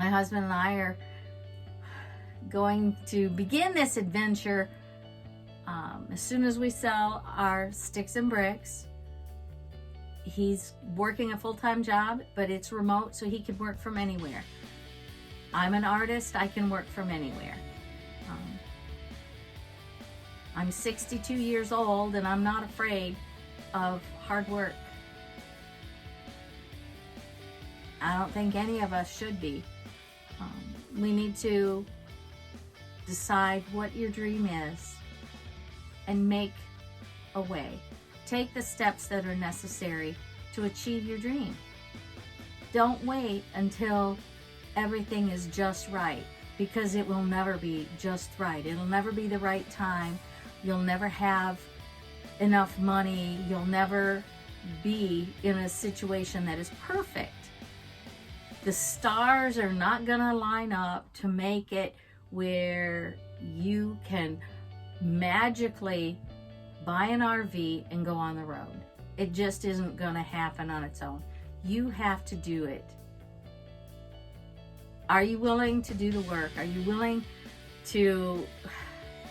My husband and I are going to begin this adventure as soon as we sell our sticks and bricks. He's working a full-time job, but it's remote, so he can work from anywhere. I'm an artist, I can work from anywhere. I'm 62 years old and I'm not afraid of hard work. I don't think any of us should be. We need to decide what your dream is and make a way. Take the steps that are necessary to achieve your dream. Don't wait until everything is just right, because it will never be just right. It'll never be the right time. You'll never have enough money. You'll never be in a situation that is perfect. The stars are not gonna line up to make it where you can magically buy an RV and go on the road. It just isn't gonna happen on its own. You have to do it. Are you willing to do the work? Are you willing to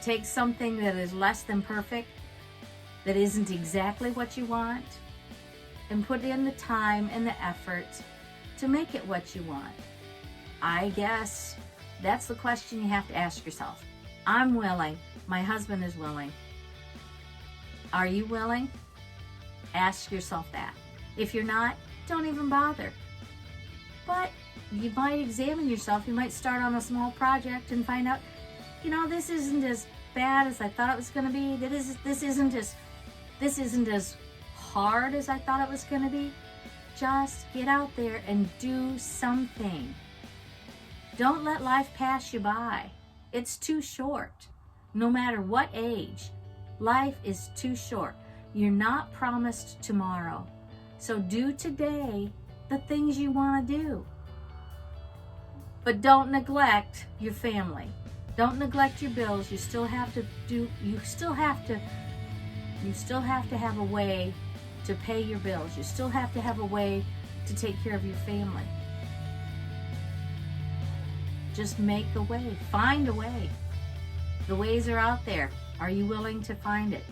take something that is less than perfect, that isn't exactly what you want, and put in the time and the effort to make it what you want? I guess that's the question you have to ask yourself. I'm willing. My husband is willing. Are you willing? Ask yourself that. If you're not, don't even bother. But you might examine yourself. You might start on a small project and find out, this isn't as bad as I thought it was going to be. This isn't as hard as I thought it was going to be. Just get out there and do something. Don't let life pass you by. It's too short. No matter what age, life is too short. You're not promised tomorrow. So do today the things you want to do. But don't neglect your family. Don't neglect your bills. You still have to have a way to pay your bills. You still have to have a way to take care of your family. Just make a way. Find a way. The ways are out there. Are you willing to find it?